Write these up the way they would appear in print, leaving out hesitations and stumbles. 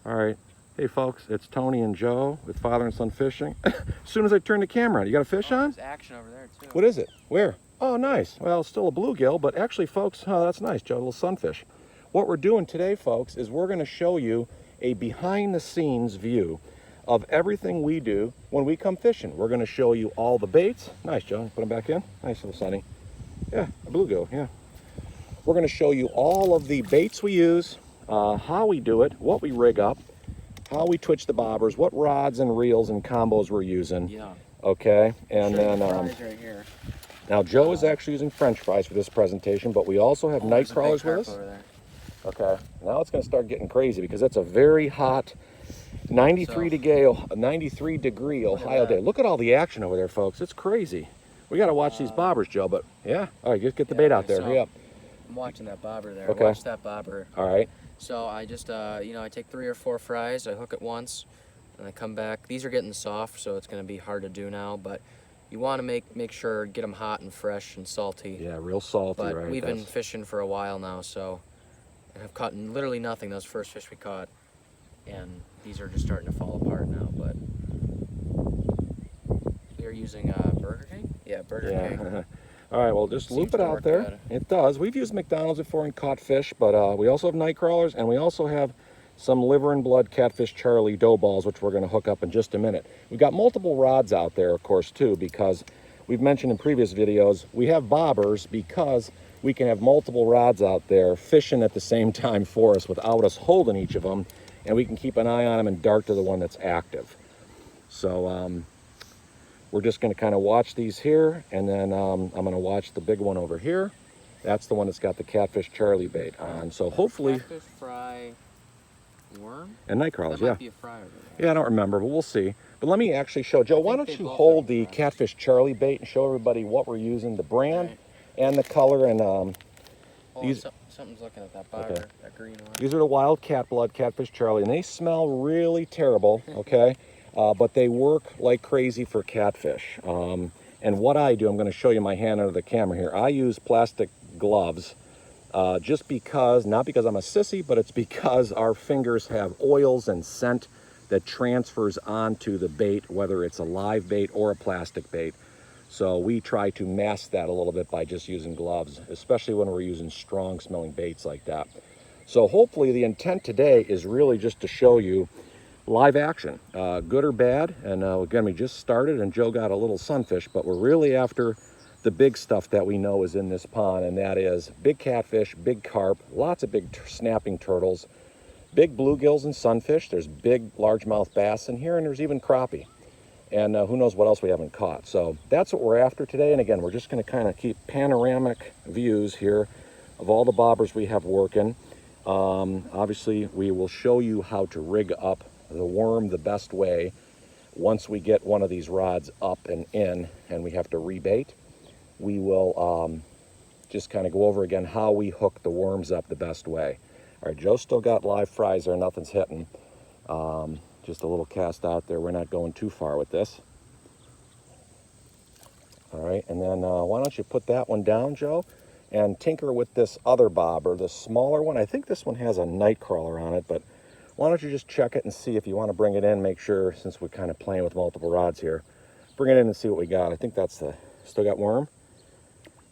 All right. Hey folks, it's Tony and Joe with Father and Son Fishing. As soon as I turn the camera on, you got a fish on? There's action over there too. What is it? Where? Oh, nice. Well, it's still a bluegill, but actually, folks, oh, that's nice, Joe, a little sunfish. What we're doing today, folks, is we're going to show you a behind-the-scenes view of everything we do when we come fishing. We're going to show you all the baits. Nice, Joe. Put them back in. Nice little sunny. Yeah, a bluegill, yeah. We're going to show you all of the baits we use, how we do it, what we rig up, how we twitch the bobbers, what rods and reels and combos we're using. Yeah. Okay, and Sure, then fries right here. now Joe is actually using French fries for this presentation, but we also have night crawlers with us. Over there. Okay, now it's going to start getting crazy because it's a very hot 93 degree Ohio day. Look at all the action over there, folks. It's crazy. We got to watch these bobbers, Joe, but yeah. All right, just get the bait out there. So Yep. I'm watching that bobber there. Okay. Watch that bobber. All right. So I just, I take 3 or 4 fries, I hook it once, and I come back. These are getting soft, so it's going to be hard to do now, but you want to make sure, get them hot and fresh and salty. Yeah, real salty, But right? we've been fishing for a while now, so I've caught literally nothing, those first fish we caught. And these are just starting to fall apart now, but we are using Burger King? Yeah, Burger King. All right, well, just loop Seems it to out work there. better. It does. We've used McDonald's before and caught fish, but we also have night crawlers, and we also have some liver and blood Catfish Charlie dough balls, which we're going to hook up in just a minute. We've got multiple rods out there, of course, too, because we've mentioned in previous videos, we have bobbers because we can have multiple rods out there fishing at the same time for us without us holding each of them, and we can keep an eye on them and dart to the one that's active. So we're just going to kind of watch these here, and then I'm going to watch the big one over here. That's the one that's got the Catfish Charlie bait on. So hopefully... Catfish fry worm? And night crawlers, That yeah. might be a fry over there. Yeah, I don't remember, but we'll see. But let me actually show, Joe, why think don't they you both hold have the fries. Catfish Charlie bait and show everybody what we're using, the brand Right. and the color, and Oh, these... something's looking at that bobber, Okay. that green one. These are the wild cat blood Catfish Charlie, and they smell really terrible, okay? But they work like crazy for catfish. And what I do, I'm going to show you my hand under the camera here. I use plastic gloves just because, not because I'm a sissy, but it's because our fingers have oils and scent that transfers onto the bait, whether it's a live bait or a plastic bait. So we try to mask that a little bit by just using gloves, especially when we're using strong smelling baits like that. So hopefully the intent today is really just to show you live action, good or bad. And again, we just started and Joe got a little sunfish, but we're really after the big stuff that we know is in this pond, and that is big catfish, big carp, lots of big snapping turtles, big bluegills and sunfish. There's big largemouth bass in here, and there's even crappie. And who knows what else we haven't caught. So that's what we're after today. And again, we're just going to kind of keep panoramic views here of all the bobbers we have working. Obviously, we will show you how to rig up the worm the best way once we get one of these rods up and in and we have to rebait. We will just kind of go over again how we hook the worms up the best way. All right, Joe's still got live fries there, nothing's hitting. Just a little cast out there. We're not going too far with this. All right, and then why don't you put that one down, Joe, and tinker with this other bobber, the smaller one. I think this one has a night crawler on it, but why don't you just check it and see if you want to bring it in, make sure, since we're kind of playing with multiple rods here, bring it in and see what we got. I think that's the, still got worm?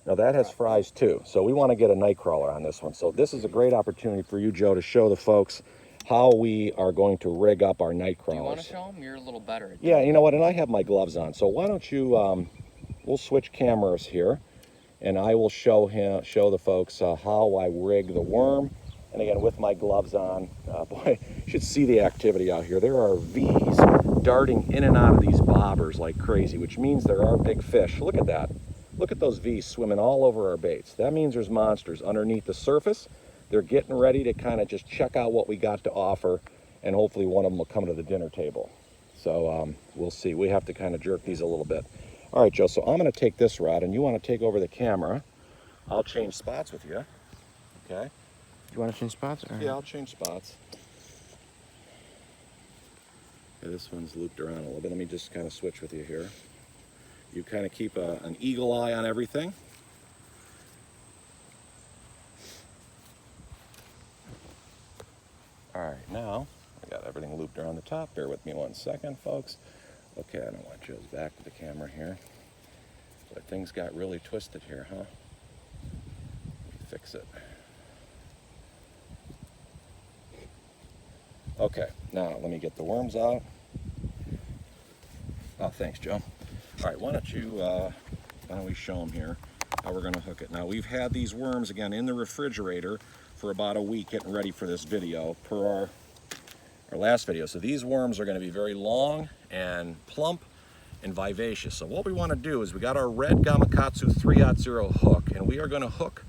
Now that has fries too, so we want to get a night crawler on this one. So this is a great opportunity for you, Joe, to show the folks how we are going to rig up our night crawlers. Do you want to show them? You're a little better at Yeah, you know what, and I have my gloves on, so why don't you, we'll switch cameras here, and I will show the folks how I rig the worm. And again, with my gloves on, boy, you should see the activity out here. There are V's darting in and out of these bobbers like crazy, which means there are big fish. Look at that. Look at those V's swimming all over our baits. That means there's monsters underneath the surface. They're getting ready to kind of just check out what we got to offer, and hopefully one of them will come to the dinner table. So we'll see. We have to kind of jerk these a little bit. All right, Joe, so I'm going to take this rod, and you want to take over the camera. I'll change spots with you, okay? You want to change spots? Or? Yeah, I'll change spots. Okay, this one's looped around a little bit. Let me just kind of switch with you here. You kind of keep an eagle eye on everything. All right, now I got everything looped around the top. Bear with me 1 second, folks. Okay, I don't want Joe's back to the camera here. But things got really twisted here, huh? Fix it. Okay, now let me get the worms out. Oh, thanks, Joe. All right, why don't we show them here how we're gonna hook it. Now, we've had these worms, again, in the refrigerator for about a week getting ready for this video per our last video. So these worms are gonna be very long and plump and vivacious. So what we wanna do is we got our red Gamakatsu 3/0 hook, and we are gonna hook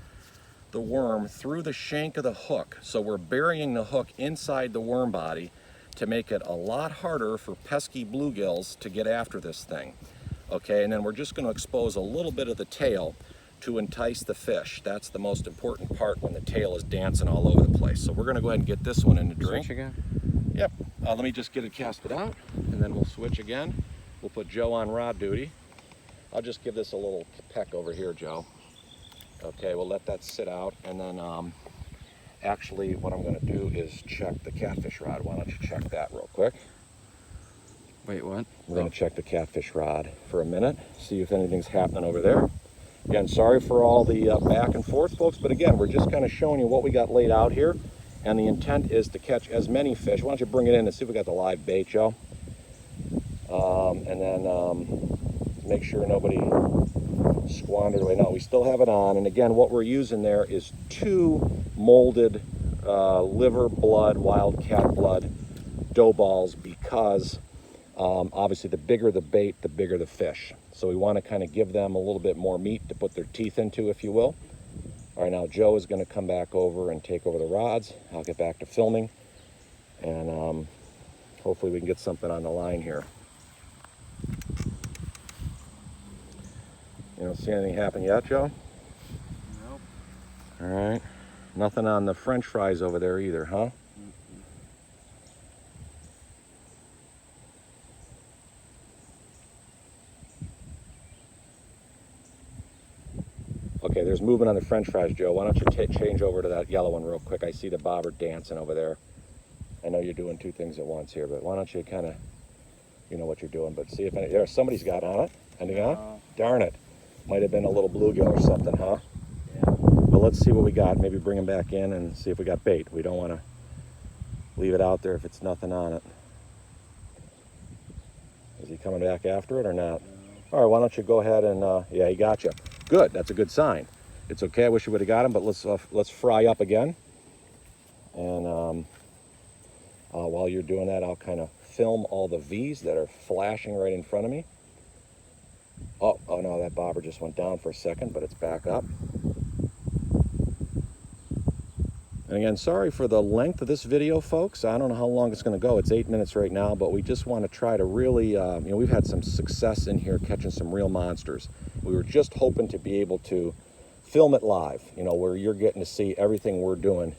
the worm through the shank of the hook. So we're burying the hook inside the worm body to make it a lot harder for pesky bluegills to get after this thing. Okay, and then we're just going to expose a little bit of the tail to entice the fish. That's the most important part when the tail is dancing all over the place. So we're going to go ahead and get this one in the drink. Switch again? Yep. Let me just get it casted out, and then we'll switch again. We'll put Joe on rod duty. I'll just give this a little peck over here, Joe. Okay, we'll let that sit out, and then actually what I'm going to do is check the catfish rod. Why don't you check that real quick? Wait, what? We're going to check the catfish rod for a minute, see if anything's happening over there. Again, sorry for all the back and forth, folks, but again, we're just kind of showing you what we got laid out here, and the intent is to catch as many fish. Why don't you bring it in and see if we got the live bait, Joe? And then make sure nobody squandered away. No, we still have it on, and again, what we're using there is 2 molded liver blood, wildcat blood dough balls, because obviously the bigger the bait, the bigger the fish. So we want to kind of give them a little bit more meat to put their teeth into, if you will. All right, now Joe is going to come back over and take over the rods. I'll get back to filming, and hopefully we can get something on the line here. You don't see anything happen yet, Joe? Nope. All right. Nothing on the French fries over there either, huh? Okay, there's movement on the French fries, Joe. Why don't you change over to that yellow one real quick? I see the bobber dancing over there. I know you're doing 2 things at once here, but why don't you kind of, you know what you're doing, but see if there somebody's got on it. Anything on? Darn it. Might have been a little bluegill or something, huh? Yeah. But let's see what we got. Maybe bring him back in and see if we got bait. We don't want to leave it out there if it's nothing on it. Is he coming back after it or not? No. All right, why don't you go ahead and, yeah, he got you. Good, that's a good sign. It's okay, I wish we would have got him, but let's fry up again. And while you're doing that, I'll kind of film all the V's that are flashing right in front of me. Oh no, that bobber just went down for a second, but it's back up. And again, sorry for the length of this video, folks. I don't know how long it's going to go. It's 8 minutes right now, but we just want to try to really, we've had some success in here catching some real monsters. We were just hoping to be able to film it live, where you're getting to see everything we're doing.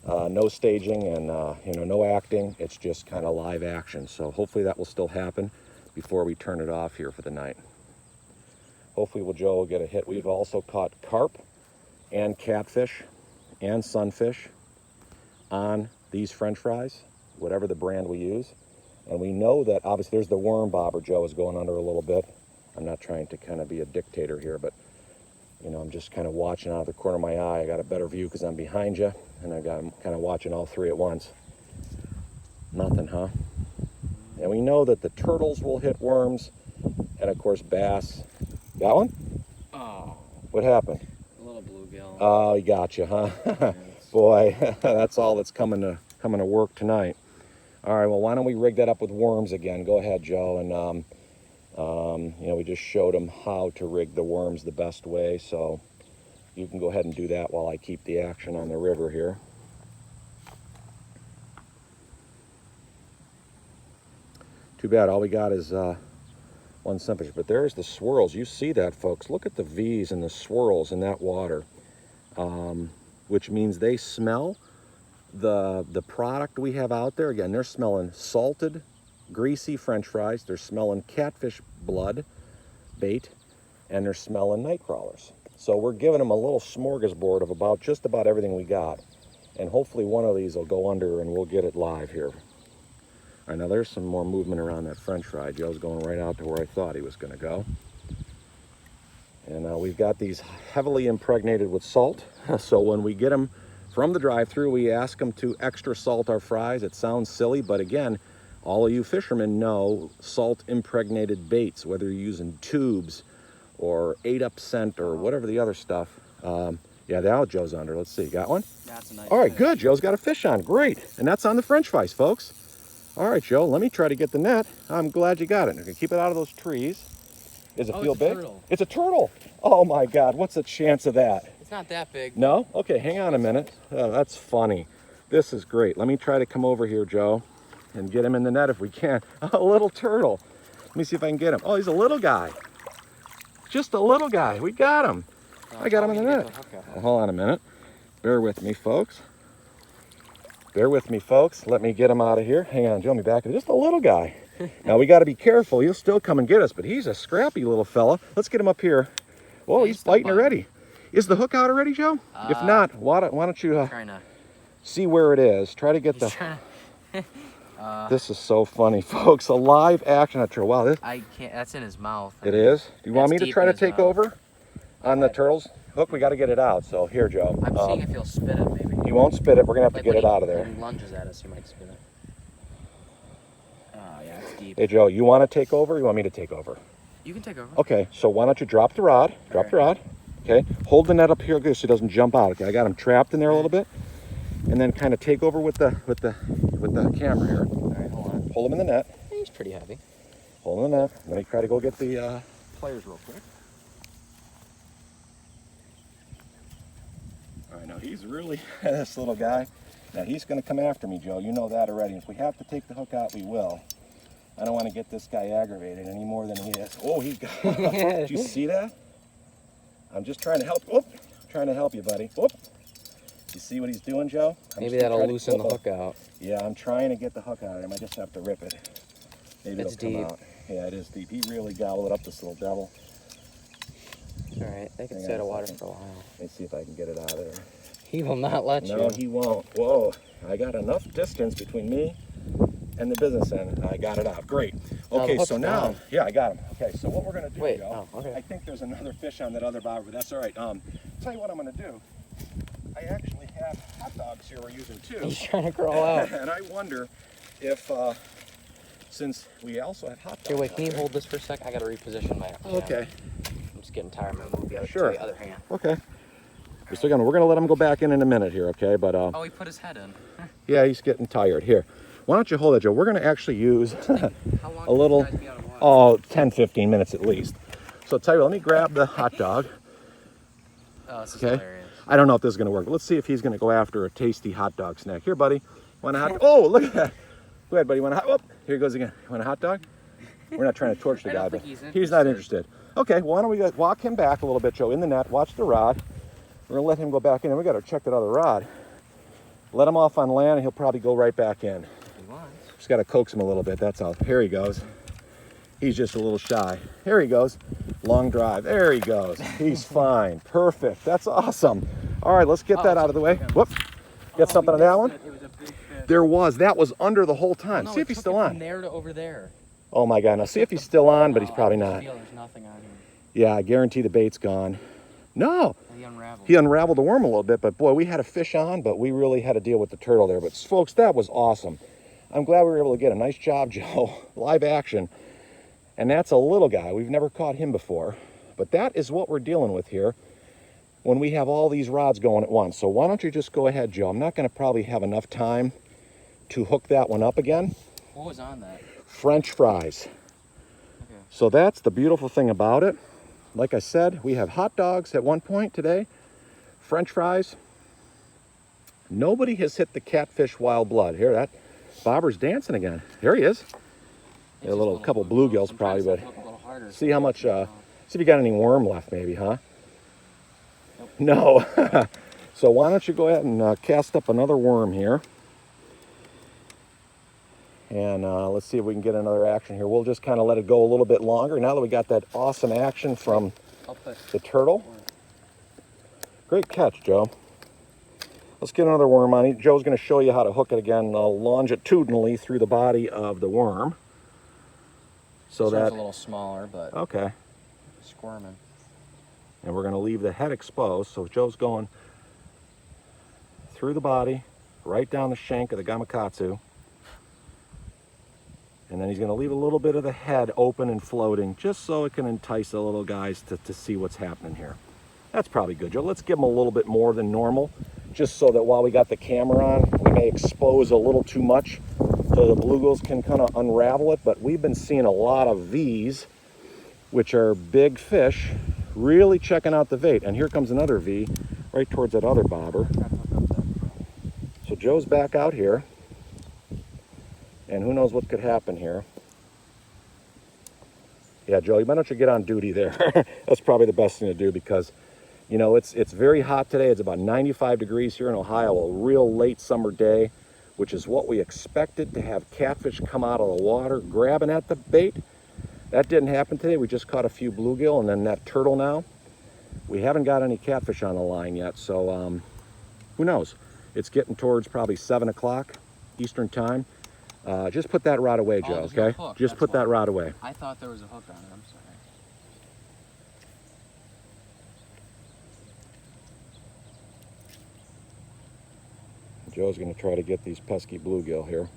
No staging and, no acting. It's just kind of live action. So hopefully that will still happen before we turn it off here for the night. Hopefully Joe will get a hit. We've also caught carp and catfish and sunfish on these French fries, whatever the brand we use. And we know that, obviously, there's the worm bobber Joe is going under a little bit. I'm not trying to kind of be a dictator here, but, I'm just kind of watching out of the corner of my eye. I got a better view because I'm behind you, and I'm kind of watching all 3 at once. Nothing, huh? And we know that the turtles will hit worms, and, of course, bass. Got one? Oh. What happened? A little bluegill. Oh, he got you, huh? Boy, that's all that's coming to work tonight. All right, well, why don't we rig that up with worms again? Go ahead, Joe. And, we just showed him how to rig the worms the best way. So you can go ahead and do that while I keep the action on the river here. Too bad all we got is one sunfish, but there's the swirls. You see that, folks. Look at the V's and the swirls in that water, which means they smell the product we have out there. Again, they're smelling salted, greasy French fries. They're smelling catfish blood bait, and they're smelling nightcrawlers. So we're giving them a little smorgasbord of just about everything we got. And hopefully one of these will go under and we'll get it live here. right, now there's some more movement around that French fry. Joe's going right out to where I thought he was going to go. And we've got these heavily impregnated with salt. So when we get them from the drive-thru, we ask them to extra salt our fries. It sounds silly, but again, all of you fishermen know salt impregnated baits, whether you're using tubes or 8-up scent or whatever the other stuff. Yeah, now Joe's under. Let's see, got one? That's a nice All right, fish. good. Joe's got a fish on. Great. And that's on the French fries, folks. All right, Joe, let me try to get the net. I'm glad you got it. Okay, keep it out of those trees. Does it feel big? Turtle. It's a turtle. Oh my God, what's the chance of that? It's not that big. No? Okay, hang on a minute. Oh, that's funny. This is great. Let me try to come over here, Joe, and get him in the net if we can. A little turtle. Let me see if I can get him. Oh, he's a little guy. Just a little guy. We got him. I got him in the net. Well, hold on a minute. Bear with me, folks. Bear with me, folks. Let me get him out of here. Hang on, Joe, let me back. Just a little guy. Now, we got to be careful. He'll still come and get us, but he's a scrappy little fella. Let's get him up here. Whoa, he's biting already. Is the hook out already, Joe? If not, why don't you see where it is? Try to get the... This is so funny, folks. A live action turtle. Wow, this... I can't. That's in his mouth. It is? Do you want me to try to take over on the turtle's hook? We got to get it out. So here, Joe. I'm seeing if he'll spit it, maybe. He won't spit it. We're going to have to get it out of there. When he lunges at us, he might spit it. Oh, yeah, it's deep. Hey, Joe, you want to take over or you want me to take over? You can take over. Okay, so why don't you drop the rod? Drop the rod. Okay, hold the net up here good so he doesn't jump out. Okay, I got him trapped in there a little bit. And then kind of take over with the camera here. All right, hold on. Hold him in the net. He's pretty heavy. Hold him in the net. Let me try to go get the players real quick. All right, now he's really, this little guy. Now he's going to come after me, Joe. You know that already. If we have to take the hook out, we will. I don't want to get this guy aggravated any more than he is. Oh, he got, did you see that? I'm just trying to help. Whoop, trying to help you, buddy. Whoop. You see what he's doing, Joe? Maybe that'll loosen the hook out. Yeah, I'm trying to get the hook out of him. I just have to rip it. Maybe It's it'll come deep. out. Yeah, it is deep. He really gobbled it up, this little devil. All right, they can Hang stay on out a of water second. for a while. Let me see if I can get it out of there. He will not let you. No, he won't. Whoa, I got enough distance between me and the business end. I got it out. Great. Okay, hook's so now, gone. yeah, I got him. Okay, so what we're gonna do, Wait, Joe, okay. I think there's another fish on that other bobber, but that's all right. Tell you what I'm gonna do. I actually have hot dogs here we're using too. He's trying to crawl out. And I wonder if, since we also have hot dogs. Here, wait, out can you there- hold this for a sec? I gotta reposition my camera. Okay. I'm just getting tired. I'm gonna move the other, Sure. to the other hand. Okay. We're gonna let him go back in a minute here, okay? But Oh, he put his head in. yeah, he's getting tired. Here, why don't you hold it, Joe? We're gonna actually use How long a little, can you guys be out of water? 10, 15 minutes at least. So tell you what, let me grab the hot dog. Oh, this is Okay. hilarious. I don't know if this is gonna work, but let's see if he's gonna go after a tasty hot dog snack. Here, buddy. Want a hot? Oh, look at that. Go ahead, buddy. Want a hot? Oh, here he goes again. Want a hot dog? We're not trying to torch the I don't guy, think but he's not interested. Okay, why don't we walk him back a little bit, Joe, in the net. Watch the rod. We're gonna let him go back in, and we gotta check that other rod. Let him off on land, and he'll probably go right back in. He wants. Just gotta coax him a little bit. That's all. Here he goes. He's just a little shy. Here he goes. Long drive. There he goes. He's fine. Perfect. That's awesome. All right, let's get that out of the way. Whoop. Get something on that one? It was a big fish. There was. That was under the whole time. No, See if it he's took still it on. From there to over there. Oh my God. Now see if he's still on, but he's Oh, probably I not. feel there's nothing on him. Yeah, I guarantee the bait's gone. No. He unraveled. He unraveled the worm a little bit, but boy, we had a fish on, but we really had to deal with the turtle there. But folks, that was awesome. I'm glad we were able to get a nice job, Joe. Live action. And that's a little guy. We've never caught him before. But that is what we're dealing with here when we have all these rods going at once. So why don't you just go ahead, Joe? I'm not going to probably have enough time to hook that one up again. What was on that? French fries. Okay. So that's the beautiful thing about it. Like I said, we have hot dogs at one point today, French fries. Nobody has hit the catfish wild blood. Here, that bobber's dancing again. There he is. It's A little just couple bluegills sometimes probably, they look a little harder. see how much, see if you got any worm left maybe, huh? No. So why don't you go ahead and cast up another worm here. And let's see if we can get another action here. We'll just kind of let it go a little bit longer now that we got that awesome action from I'll put the turtle. Great catch, Joe. Let's get another worm on it. Joe's going to show you how to hook it again longitudinally through the body of the worm. So This one's that a little smaller, but okay. squirming. And we're going to leave the head exposed. So Joe's going through the body, right down the shank of the Gamakatsu. And then he's going to leave a little bit of the head open and floating, just so it can entice the little guys to see what's happening here. That's probably good, Joe. Let's give them a little bit more than normal, just so that while we got the camera on, we may expose a little too much so the bluegills can kind of unravel it. But we've been seeing a lot of V's, which are big fish, really checking out the bait. And here comes another V right towards that other bobber. So Joe's back out here, and who knows what could happen here. Yeah, Joe, why don't you get on duty there? That's probably the best thing to do, because you know, it's very hot today. It's about 95 degrees here in Ohio, a real late summer day, which is what we expected, to have catfish come out of the water grabbing at the bait. That didn't happen today. We just caught a few bluegill and then that turtle now. We haven't got any catfish on the line yet, so who knows? It's getting towards probably 7 o'clock Eastern time. Just put that rod away, Joe, there's no okay? hook, Just put that rod away. I thought there was a hook on it. I'm sorry. Joe's going to try to get these pesky bluegill here.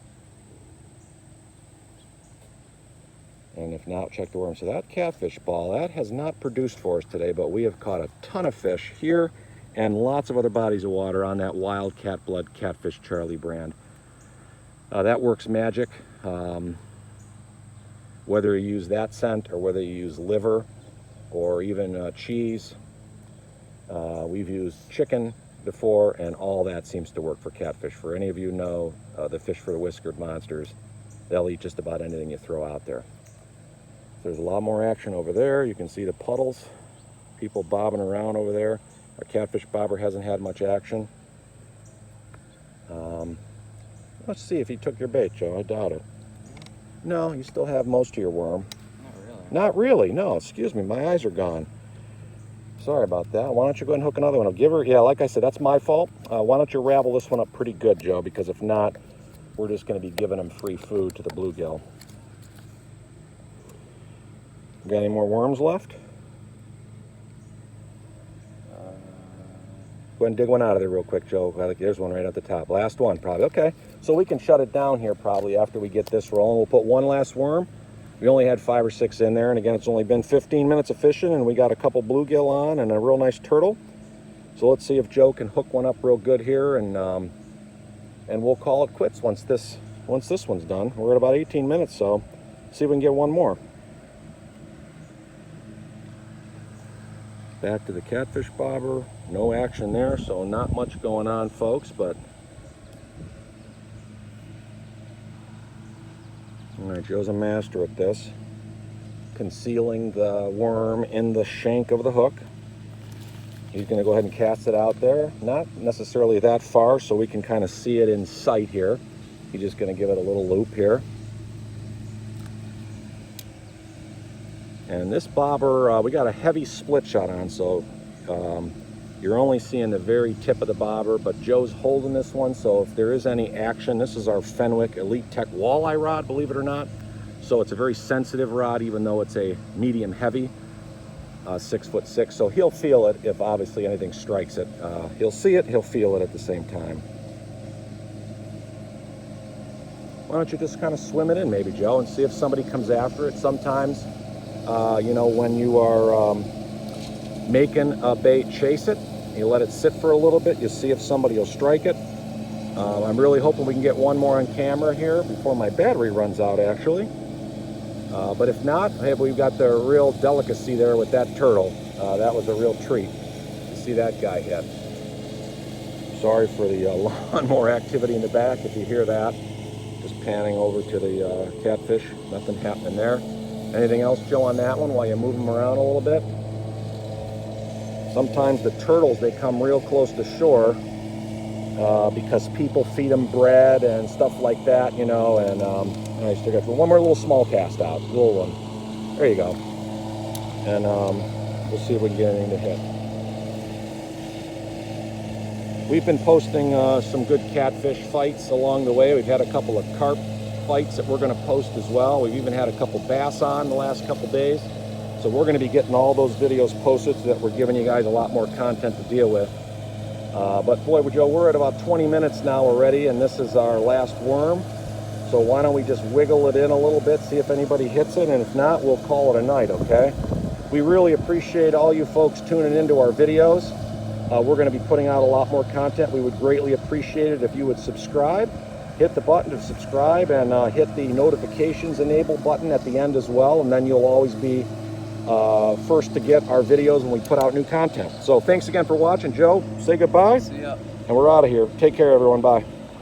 And if not, check the worm. So that catfish ball, that has not produced for us today, but we have caught a ton of fish here and lots of other bodies of water on that wild cat blood Catfish Charlie brand. That works magic. Whether you use that scent or whether you use liver or even cheese. We've used chicken before, and all that seems to work for catfish. For any of you know the fish for the whiskered monsters, they'll eat just about anything you throw out there. There's a lot more action over there. You can see the puddles, people bobbing around over there. Our catfish bobber hasn't had much action. Let's see if he took your bait, Joe. I doubt it. No, you still have most of your worm. Not really. Not really, no. Excuse me, my eyes are gone. Sorry about that. Why don't you go ahead and hook another one? I'll give her, yeah, like I said, that's my fault. Why don't you ravel this one up pretty good, Joe? Because if not, we're just going to be giving them free food to the bluegill. Got any more worms left? Go ahead and dig one out of there real quick, Joe. There's one right at the top. Last one, probably. Okay, so we can shut it down here probably after we get this rolling. We'll put one last worm. We only had 5 or 6 in there, and again, it's only been 15 minutes of fishing, and we got a couple bluegill on and a real nice turtle. So let's see if Joe can hook one up real good here, and we'll call it quits once this one's done. We're at about 18 minutes, so see if we can get one more. Back to the catfish bobber. No action there, so not much going on, folks, but all right, Joe's a master at this, concealing the worm in the shank of the hook. He's going to go ahead and cast it out there, not necessarily that far, so we can kind of see it in sight here. He's just going to give it a little loop here. And this bobber, we got a heavy split shot on, so you're only seeing the very tip of the bobber, but Joe's holding this one, so if there is any action, this is our Fenwick Elite Tech walleye rod, believe it or not. So it's a very sensitive rod, even though it's a medium heavy, 6'6", so he'll feel it if obviously anything strikes it. He'll see it, he'll feel it at the same time. Why don't you just kind of swim it in maybe, Joe, and see if somebody comes after it. Sometimes, you know, when you are making a bait, chase it. You let it sit for a little bit. You see if somebody will strike it. I'm really hoping we can get one more on camera here before my battery runs out, actually. But if not, hey, we've got the real delicacy there with that turtle. That was a real treat to see that guy hit. Sorry for the lawnmower activity in the back if you hear that. Just panning over to the catfish. Nothing happening there. Anything else, Joe, on that one while you move them around a little bit? Sometimes the turtles, they come real close to shore because people feed them bread and stuff like that, you know, and I still got one more little small cast out, little one. There you go. And we'll see if we can get anything to hit. We've been posting some good catfish fights along the way. We've had a couple of carp fights that we're going to post as well. We've even had a couple bass on the last couple days. So we're going to be getting all those videos posted so that we're giving you guys a lot more content to deal with. But boy, Joe, we're at about 20 minutes now already, and this is our last worm. So why don't we just wiggle it in a little bit, see if anybody hits it, and if not, we'll call it a night, okay? We really appreciate all you folks tuning into our videos. We're going to be putting out a lot more content. We would greatly appreciate it if you would subscribe. Hit the button to subscribe and hit the notifications enable button at the end as well, and then you'll always be first to get our videos when we put out new content. So thanks again for watching. Joe, say goodbye. See ya. And we're out of here. Take care, everyone. Bye.